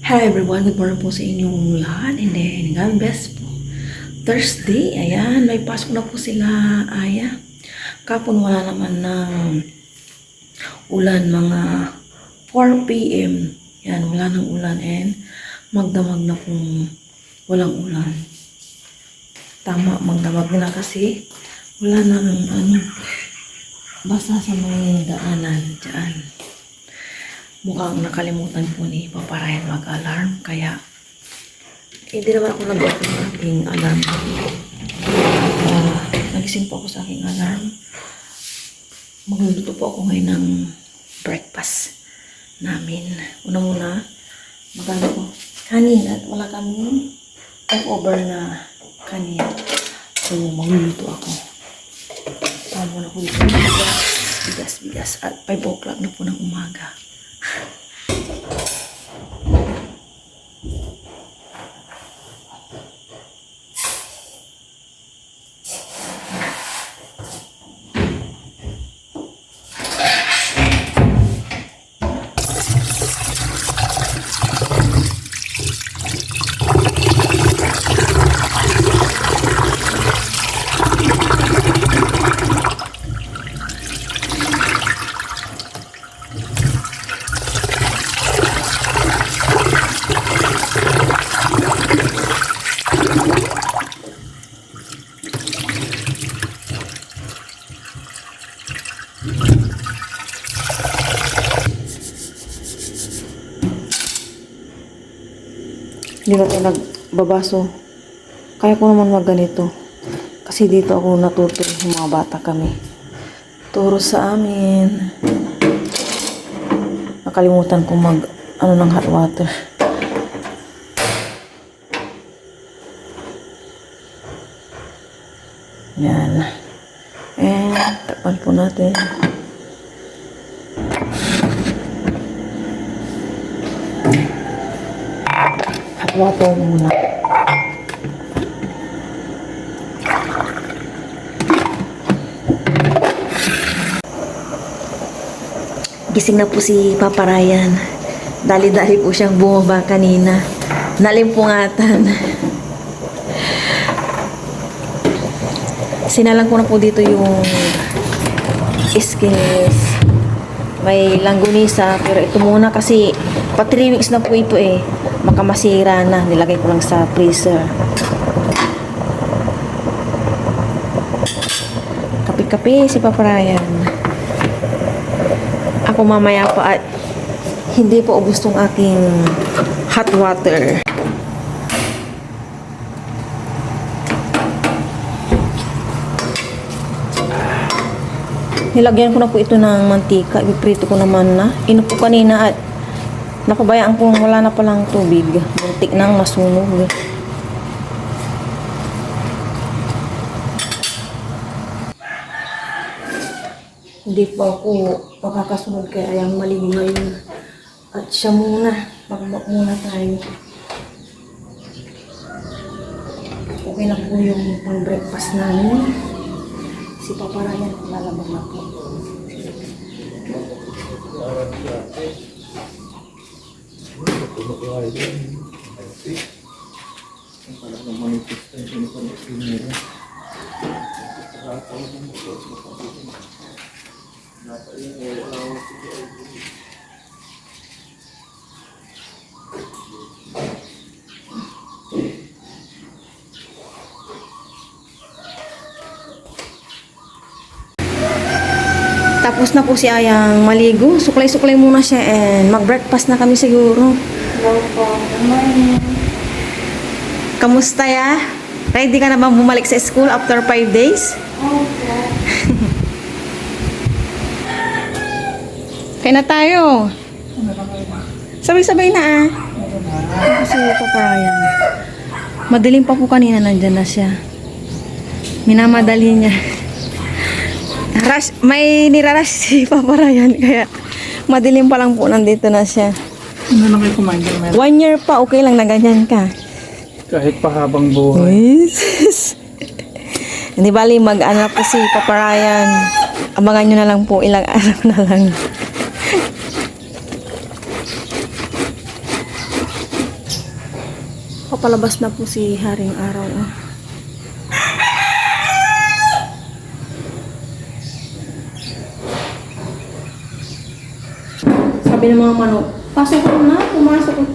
Hello everyone, good morning po sa inyong lahat. And then, God bless po. Thursday, ayan, may pasok na po sila, Aya. Kapon wala naman ng ulan, mga 4 p.m. Yan, wala ng ulan and magdamag na kung walang ulan. Tama, magdamag na kasi wala nang basa sa may daanan dyan. Mukhang nakalimutan po ni Papa Ryan mag-alarm, kaya hindi naman ako nag-off ng aking alarm. Nagising po ako sa aking alarm. Magluluto po ako ngayon ng breakfast namin. Una muna, magano po kanin at wala kami over na kanin. So, magluluto ako. Tama na ko dito. Bigas. At 5 o'clock na po ng umaga. Hindi na tayo nagbabaso. Kaya ko naman magganito. Kasi dito ako natuto yung mga bata kami. Turo sa amin. Nakalimutan ko ng hot water. Yan. And takpan po natin. Water muna. Gising na po si Papa Ryan. Dali-dali po siyang bumaba kanina. Nalimpungatan. Sinalang ko na po dito yung skins. May langgunisa. Pero ito muna kasi pa 3 weeks na po ito eh. Makamasira na. Nilagay ko lang sa freezer. Kape-kape si Papa Ryan. Ako mamaya pa at hindi po ubos tong aking hot water. Nilagyan ko na po ito ng mantika. Ipiprito ko naman na. Inupo kanina at napabayaan ko wala na palang tubig. Muntik nang masunog. Hindi pa ako makakasunod kaya yung maligo ngayon. At siya muna. Magbak muna tayo. Okay na po yung pang-breakfast namin. Si Papa Ryan lalabang na po. Tapos na po si Ayang maligo. Suklay-suklay muna siya and mag-breakfast na kami siguro. Kamusta ya? Ready ka na bang bumalik sa school after 5 days? Okay. Kaya na tayo. Sabay-sabay na ah. Kasi Papa Ryan. Madilim pa po kanina, nandyan na siya. Minamadali niya. May nirarush si Papa Ryan, kaya madilim pa lang po nandito na siya. Ano na kayo kumain? 1 year pa, okay lang na ganyan ka. Kahit pa habang buhay. Yes. Hindi bali, mag-ano po si Papa Ryan. Abangan nyo na lang po, ilang araw na lang. Papalabas na po si Haring Araw. Oh. Sabi ng mga manok, pasok ko na, pumasok.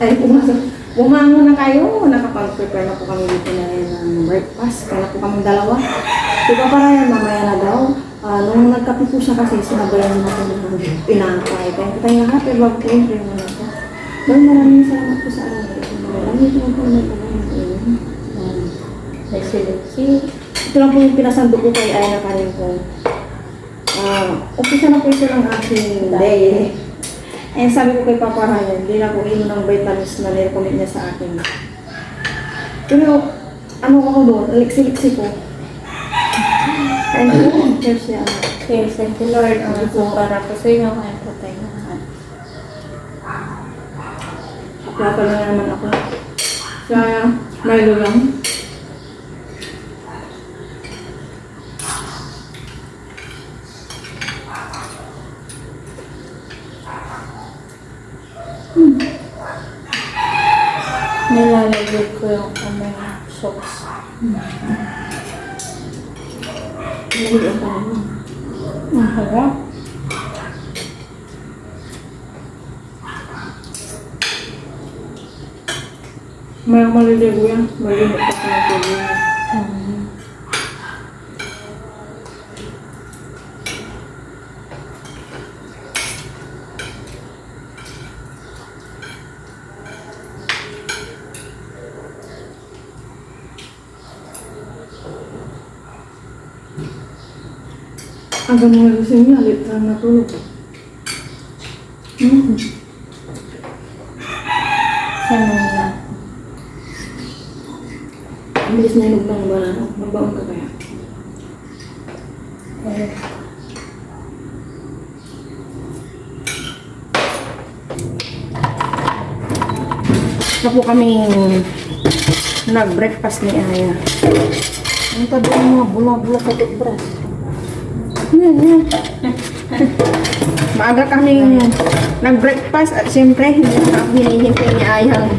Bumangon na kayo. Nakapag-prepare na po kami dito na rin ng breakfast. Kaya po kami dalawa. Diba para yan, mamaya na daw. Nung nagkape po siya kasi, sinabayan na po ng pinapay. Kaya tayo nga happy bago po yung primo na ito. Maraming salamat po sa araw. Maraming po may pagkain. Ito lang po yung pinasando ko kay Ayla kanin ko. Umpisa na po ito ng aking day. Eh, sabi ko kay Papa Ryan, hindi na ako inom ng vitamins na nirecommend niya sa akin. Pero, ano ako doon? Liksi-liksi ko. And cheers niya. Yes, thank you Lord. Ang ito para po sa inyo kaya po tayo lahat. Plata na naman ako. Sa Milo lang. Nilalagay ko yung kamay sauce. Naliit pa naman. Ang harap. May maliligo yan. Malimit pa sa mga Aga mga gising niya, lit lang natulog. Sana na. Ang bilis na inog ng banana. Magbaon ka kaya? Na po kaming nag-breakfast ni Aya. Ang tabi ang mga bula-bula sa toothbrush. Yan. Maaga kaming nag-breakfast at siyempre hindi na ako hinihintay ni Ayang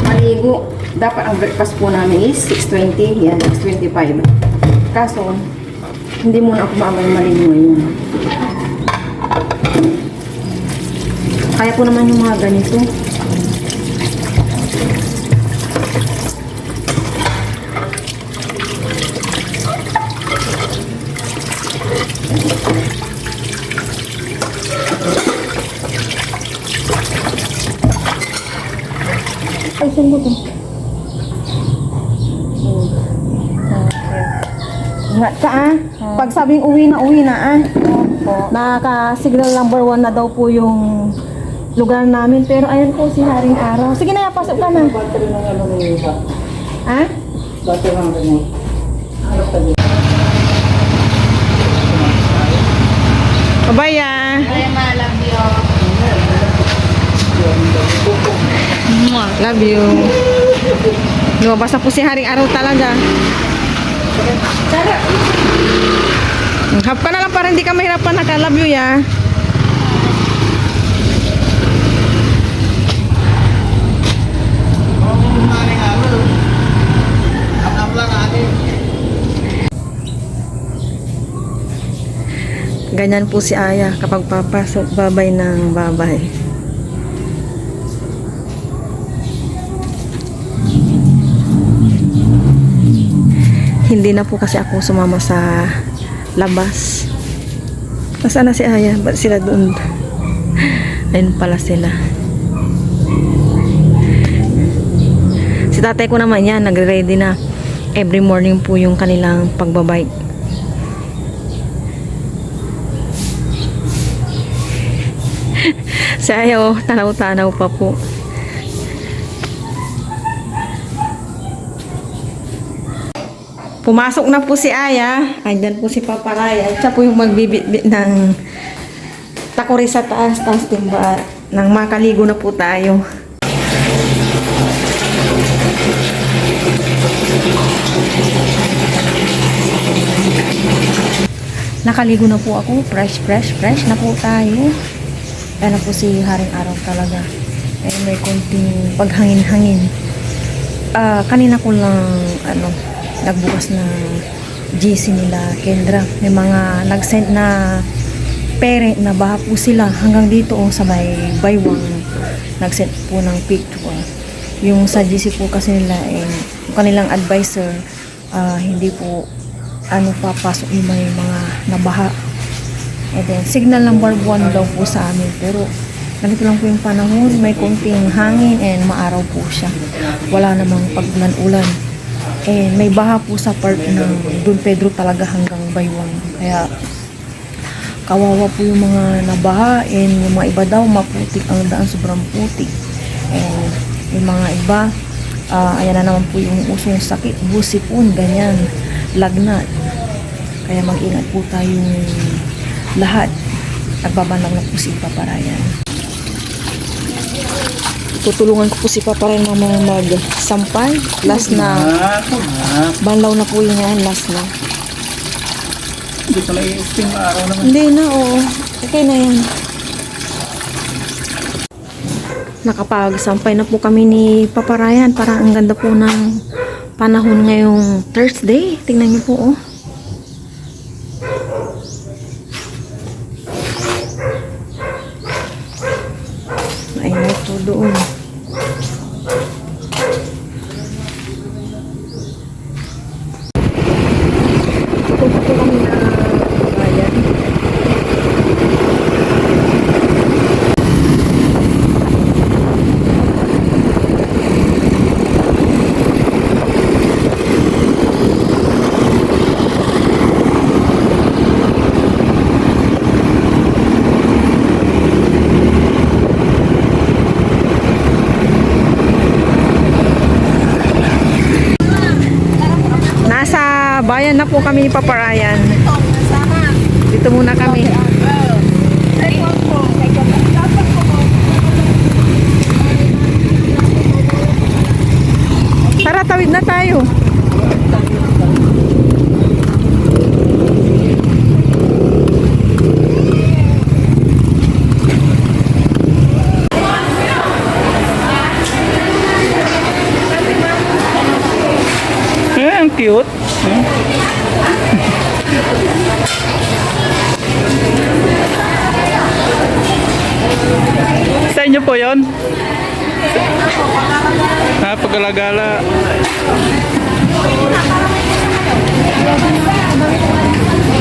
maligo. Dapat ang breakfast po namin is 6:20, yan, 6:25. Kaso, hindi muna ako maamay maligo ngayon. Kaya po naman yung mga ganito. Ay, saan mo ito? Ingat ka Pag sabing uwi na Nakaka-signal number 1 na daw po yung lugar namin. Pero ayan po si Haring Araw. Sige na, pasok ka na. Battery ng ano ng isa. Ha? Battery ng ano. Ano ka dito? Bye Ay, love you. Love you. Lumabas na po si Haring Araw talaga. Hap ka na lang para hindi ka mahirapan. Naka-love you ya. Ganyan po si Aya kapag papasok, babay ng babay. Hindi na po kasi ako sumama sa labas. Nasaan na si Aya? Ba't sila doon? Ayun pala sila. Si tatay ko naman yan, nagre-ready na. Every morning po yung kanilang pagbabike. Si Aya, oh, tanaw-tanaw pa po. Pumasok na po si Aya. Andyan po si Papa Raya. Siya po yung magbibitbit ng takuri sa taas. Tapos timba. Nang makaligo na po tayo. Nakaligo na po ako. Fresh na po tayo. Ayan na po si Haring Araw talaga. Pero may konting paghangin-hangin. kanina ko lang nagbukas ng GC nila Kendra. May mga nag-send na parent na baha po sila hanggang dito sa may baywang. Nag-send po ng picture. Yung sa GC po kasi nila yung kanilang advisor hindi po papasok yung may mga nabaha. And then signal number 1 daw po sa amin, pero ganito lang po yung panahon, may konting hangin and maaraw po siya, wala namang pag-ulan-ulan. And may baha po sa part ng Don Pedro talaga hanggang baywang, kaya kawawa po yung mga nabaha. And yung mga iba daw maputik ang daan, sobrang putik. And yung mga iba ayan na naman po yung usong sakit, busipon, ganyan, lagnat. Kaya mag-ingat po tayong lahat. Nagbabanlaw na po si Paparayan. Tutulungan ko po si Paparayan mag-sampay. Last na. Banlaw na po yun yan. Last na. Hindi ko na-i-steam araw naman. Hindi na, oo. Okay na yan. Nakapag-sampay na po kami ni Paparayan. Parang ang ganda po ng panahon ngayong Thursday. Tingnan niyo po, oh. Ayun po doon. Pupunta po kami na bayan. Nasa bayan na po kami ni Paparayan. Dito muna kami. Tara, tawid na tayo. Ang cute. Sa inyo po yun? Paggalagala.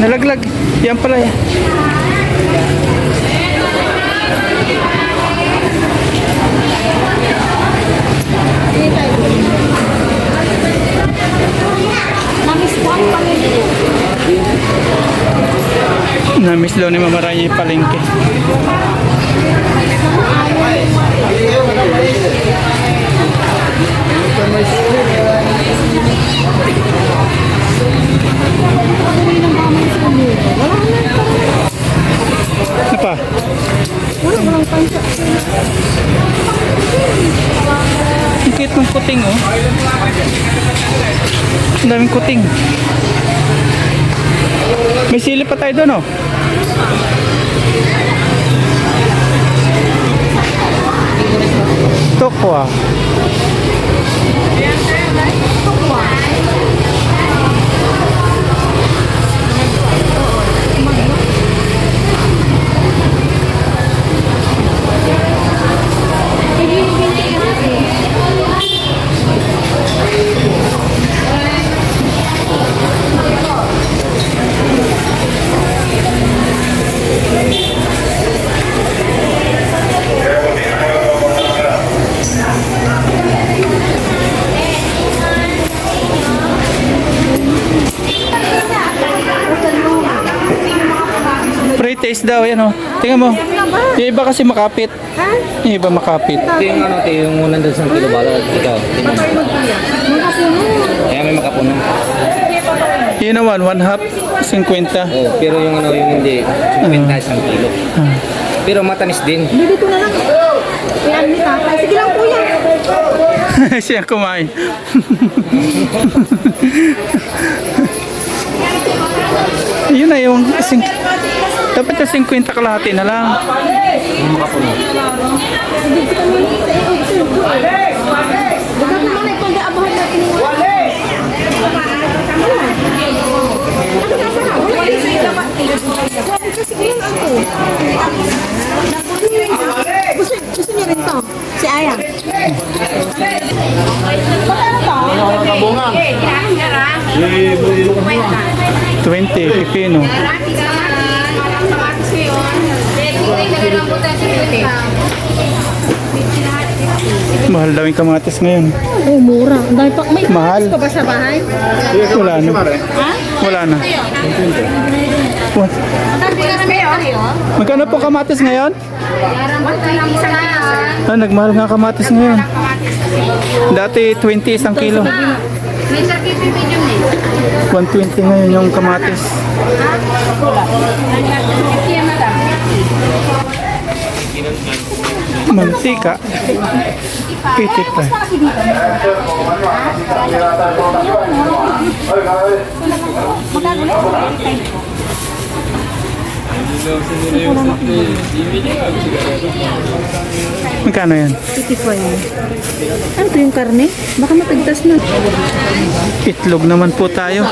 Nalaglag. Yan pala yan. Namiss daw ni Mama Raya yung palengke. Apa? Ang cute ng kuting, oh. Ang daming kuting. May silip pa tayo doon, oh. Tokwa. Pre-taste daw, yan, oh. Tingnan mo. Yung iba kasi makapit. Yung iba makapit. Ito yung ano, ito yung unang doon sa kilo balot. Ito. Kaya may makapuno. Yun naman, 1/2, 50. Oh, pero yung ano, yung hindi, 50 isang kilo. Pero matanis din. Dito na lang. Yan, Mita. Sige lang, kuya. Siya kumain. Yun na yung dapat na 50 kalahati na lang. Yung makapuno. Dagat naman ay pag-aabahan natin yung wala. Gusto niyo rin to? Si Ayang. Magkano to? 20, pipino. Mahal daw yung kamatis ngayon. Oh, mura. Dahil pa, may Mahal. ka ba sa bahay? Wala na. Wala na. Wa- Magkano po kamatis ngayon? Ah, nagmahal nga kamatis ngayon. Dati 20 isang kilo. 120 ngayon yung kamatis. Mantika. Pitit pa. Magkano yan? 55. Ano to yung karne? Baka mapigtas na. Itlog naman po tayo.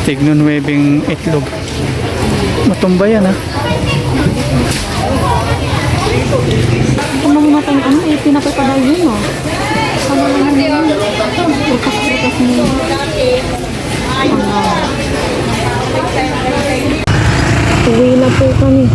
Tignon webing itlog. Matumba yan ha. Kung mamatay ano, eh, pinapapadal yun, no? Ano naman yun? Utas-utas niyo. Uwi na po kami.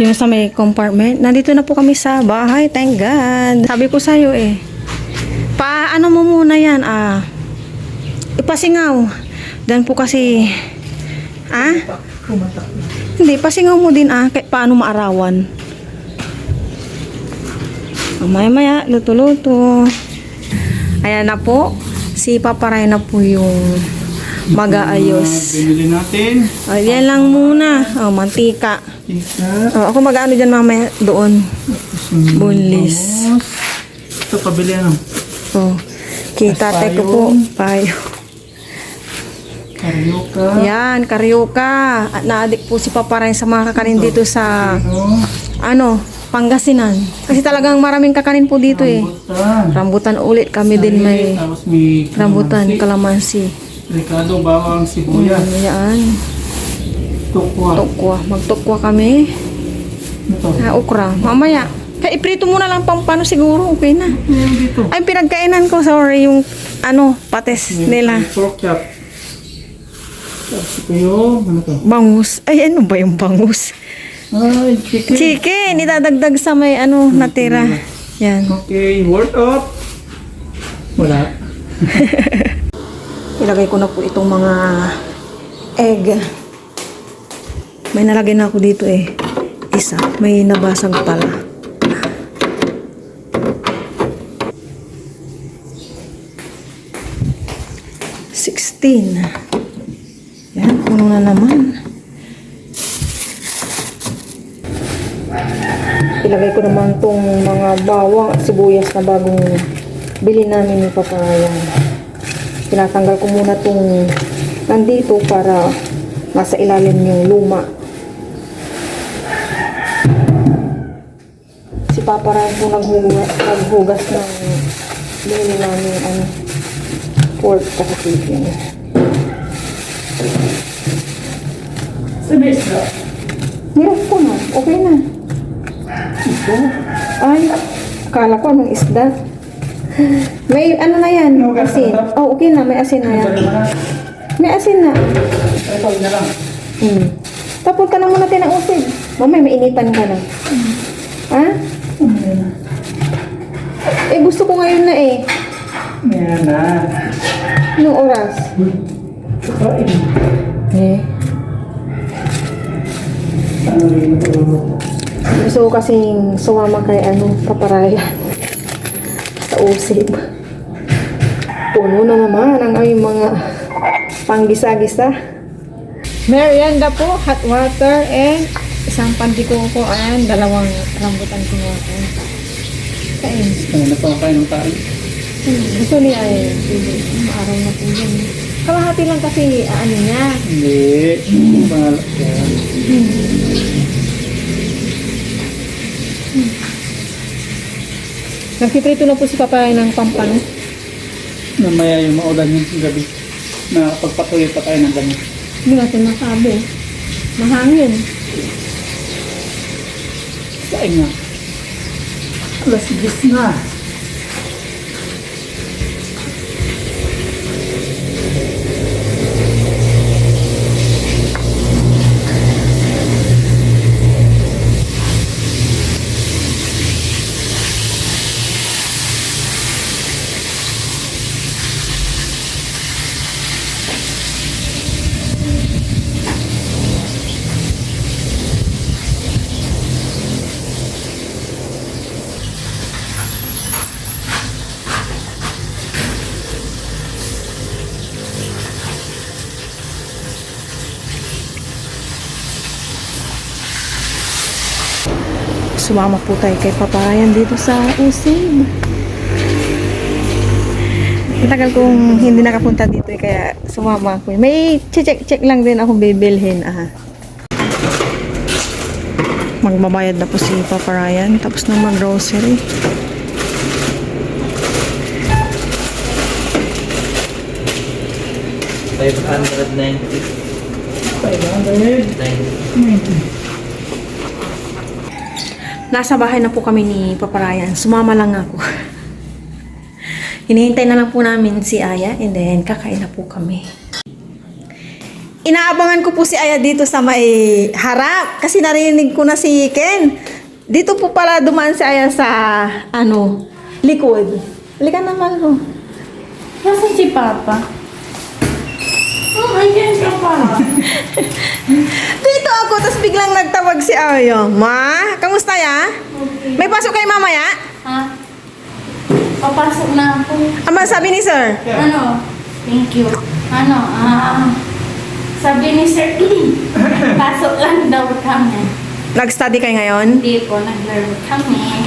Yung sa may compartment. Nandito na po kami sa bahay. Thank God. Sabi ko sa'yo eh. Paano mo muna yan? Ipasingaw. Dan po kasi... Hindi, pasingaw mo din kahit paano maarawan. Maya-maya, luto-luto. Ayan na po. Si Paparay na po yung mag-aayos. Binili natin. Yan lang muna. Mantika. Ako mag-ano dyan mamaya doon. Boneless. Ito, pabili ano? Kita ko po. Payo. Karyoka. Yan, karyoka. At na-addict po si Paparay sa mga kakanin dito sa Pangasinan. Kasi talagang maraming kakanin po dito eh. Rambutan ulit. Kami din may Tapos may rambutan, kalamansi. Ricardo, bawang, sibuyas. Yan. Tukwa. Tukwa. Magtukwa kami. Ito. Okra. Mamaya. Kaya iprito mo na lang pampano siguro. Okay na. Meron dito. Ay, pinagkainan ko. Sorry, yung pates nila. Pork chop. Tapos ito yung, ano to? Bangus. Ay, ano ba yung bangus? Ay, chicken. Chicken. Idadagdag sa may natira. Yan. Okay, word up. Wala. Ilagay ko na po itong mga egg. May nalagay na ako dito eh. Isa. May nabasag pala. $16. Yan, puno na naman. Ilagay ko naman tong mga bawang at sibuyas na bagong bili namin ni Papayan. Tinatanggal ko muna tong nandito para nasa ilalim yung luma. Si Papayan po naghugas ng binili namin pork at chicken. Nirap ko na. Okay na. Ito? Ay, akala ko anong isda. May na yan, asin. Oh, okay na, may asin na yan. May asin na. Tapos ka na muna tinausin. Mamaya, mainitan ka na. Ha? Eh, gusto ko ngayon na eh. Meron na. Anong oras? Eh. Ano rin ito? Gusto ko kasing sumama kay paparaya sa usip. Puno na naman ang aming mga panggisa-gisa. Merienda po, hot water, and isang pandikoko, and dalawang rambutan kinuha ko. Kain. Ano na pa kain ng tayo? Gusto niya ay maaraw na po yun. Kalahati lang kasi niya. Hindi. Malak yan. Nagpiprito na po si Papay ng pampano. Namaya yung maulan yung gabi. Nakapagpatuloy pa tayo ng gamit. Hindi natin masabi. Mahangin. Kain nga. Alas 10 na. Sumama po tayo kay Papayan dito sa Usig. Tagal kong hindi nakapunta dito kaya sumama ako. May check lang din akong bibilhin. Magbabayad na po si Papa Ryan tapos na mag-grocery. Nasa bahay na po kami ni Papa Ryan. Sumama lang ako. Hinihintay na lang po namin si Aya and then kakain na po kami. Inaabangan ko po si Aya dito sa may harap kasi narinig ko na si Ken. Dito po pala dumaan si Aya sa likod. Halika naman ho. Nasaan si Papa? Oh, ayan ka pa. Dito ako, tapos biglang nagtawag si Aya. Ma, kamusta ya? Okay. May pasok kayo mamaya? Ha? Papasok na ako. Ama, sabi ni sir. Ano? Thank you. Ano? Sabi ni Sir, pasok lang daw kami. Nag-study kayo ngayon? Hindi po, nag-learn kami.